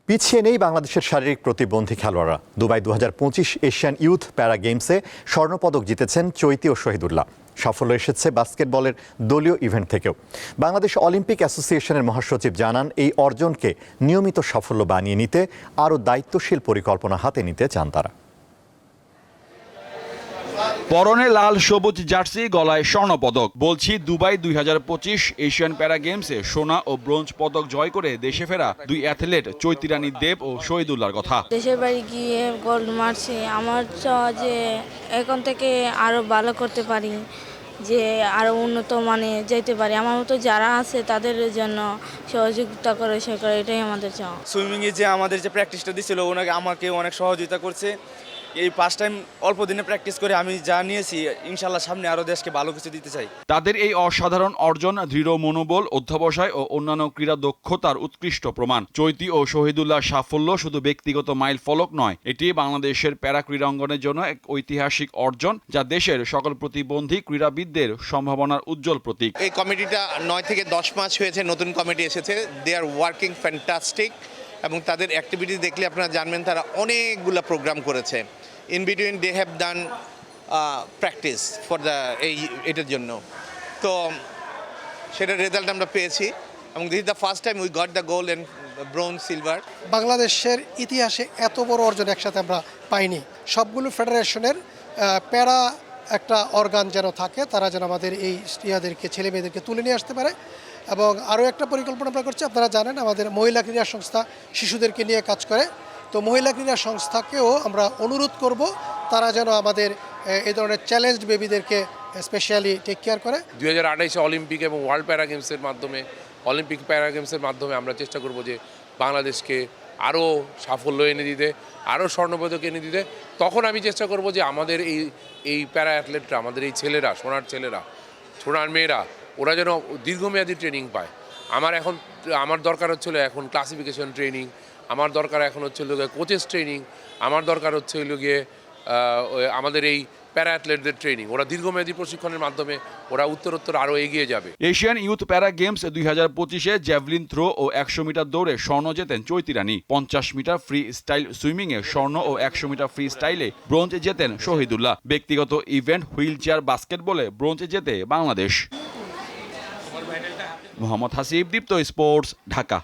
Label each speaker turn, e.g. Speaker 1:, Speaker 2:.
Speaker 1: পিছিয়ে নেই বাংলাদেশের শারীরিক প্রতিবন্ধী খেলোয়াড়রা। দুবাই 2025 এশিয়ান ইউথ প্যারা গেমসে স্বর্ণপদক জিতেছেন চৈতি ও শহীদুল্লাহ। সাফল্য এসেছে বাস্কেটবলের দলীয় ইভেন্ট থেকেও। বাংলাদেশ অলিম্পিক অ্যাসোসিয়েশনের মহাসচিব জানান, এই অর্জনকে নিয়মিত সাফল্য বানিয়ে নিতে আরও দায়িত্বশীল পরিকল্পনা হাতে নিতে চান তারা।
Speaker 2: পরনে লাল সবুজ জার্সি, গলায় স্বর্ণপদক। বলছি দুবাই 2025 এশিয়ান প্যারা গেমসে সোনা ও ব্রোঞ্জ পদক জয় করে দেশে ফেরা দুই অ্যাথলেট চৈতি রানী দেব ও শহীদুল্লাহর কথা।
Speaker 3: দেশের বাড়ি গিয়ে গোল্ড মারছি, আমার চাওয়া যে এখন থেকে আরো ভালো করতে পারি, যে আরো উন্নত মানে যেতে পারি। আমার মতো যারা আছে তাদের জন্য সহযোগিতা করে সে করে, এটাই আমাদের চাওয়া।
Speaker 4: সুইমিংয়ে যে আমাদের যে প্র্যাকটিসটা দিছিল ওনাকে আমাকে অনেক সহযোগিতা করছে। এই ফার্স্ট টাইম অল্প দিনে প্র্যাকটিস করে আমি যা নিয়েছি, ইনশাল্লাহ সামনে আরও দেশকে ভালো কিছু দিতে চাই।
Speaker 2: তাদের এই অসাধারণ অর্জন দৃঢ় মনোবল, অধ্যবসায় ও অন্যান্য ক্রীড়া দক্ষতার উৎকৃষ্ট প্রমাণ। চৈতি ও শহীদুল্লাহর সাফল্য শুধু ব্যক্তিগত মাইল ফলক নয়, এটি বাংলাদেশের প্যারা ক্রীড়াঙ্গনের জন্য এক ঐতিহাসিক অর্জন, যা দেশের সকল প্রতিবন্ধী ক্রীড়াবিদদের সম্ভাবনার উজ্জ্বল প্রতীক।
Speaker 5: এই কমিটিটা 9 থেকে 10 মাস হয়েছে, নতুন কমিটি এসেছে। দে আর ওয়ার্কিং ফ্যান্টাস্টিক এবং তাদের অ্যাক্টিভিটি দেখলে আপনারা জানবেন তারা অনেকগুলো প্রোগ্রাম করেছে। In between they have done practice for এটার জন্য, তো সেটার রেজাল্ট আমরা পেয়েছি এবং this is the first time we got the gold and bronze, silver.
Speaker 6: বাংলাদেশের ইতিহাসে এত বড় অর্জন একসাথে আমরা পাইনি। সবগুলো ফেডারেশনের প্যারা একটা অর্গান যেন থাকে, তারা যেন আমাদের এই ইয়াদেরকে, ছেলে মেয়েদেরকে তুলে নিয়ে আসতে পারে। এবং আরও একটা পরিকল্পনা আমরা করছি, আপনারা জানেন আমাদের মহিলা ক্রীড়া সংস্থা শিশুদেরকে নিয়ে কাজ করে, তো মহিলা ক্রীড়া সংস্থাকেও আমরা অনুরোধ করব তারা যেন আমাদের এই ধরনের চ্যালেঞ্জড বেবিদেরকে স্পেশালি টেক কেয়ার করে।
Speaker 7: 2028 অলিম্পিক এবং ওয়ার্ল্ড প্যারা গেমসের মাধ্যমে, অলিম্পিক প্যারা গেমসের মাধ্যমে আমরা চেষ্টা করব যে বাংলাদেশকে আরও সাফল্য এনে দিতে, আরও স্বর্ণপদক এনে দিতে। তখন আমি চেষ্টা করব যে আমাদের এই প্যারা অ্যাথলেটরা, আমাদের এই ছেলেরা, সোনার মেয়েরা, ওরা যেন দীর্ঘমেয়াদী ট্রেনিং পায়। আমার দরকার হচ্ছিল এখন ক্লাসিফিকেশন ট্রেনিং, আমার দরকার এখন হচ্ছে কোচেস ট্রেনিং, আমার দরকার হচ্ছে গিয়ে আমাদের এই প্যারা অ্যাথলেটদের ট্রেনিং। ওরা দীর্ঘমেয়াদী প্রশিক্ষণের মাধ্যমে ওরা উত্তরোত্তর আরও এগিয়ে যাবে।
Speaker 2: এশিয়ান ইউথ প্যারা গেমস 2025-এ জ্যাভলিন থ্রো ও 100 মিটার দৌড়ে স্বর্ণ জেতেন চৈতি রানী। 50 মিটার ফ্রি স্টাইল সুইমিংয়ে স্বর্ণ ও 100 মিটার ফ্রি স্টাইলে ব্রোঞ্জ জেতেন শহীদুল্লাহ। ব্যক্তিগত ইভেন্ট হুইল চেয়ার বাস্কেটবলে ব্রোঞ্জ জেতে বাংলাদেশ। মোহাম্মদ হাসিব, দীপ্ত স্পোর্টস, ঢাকা।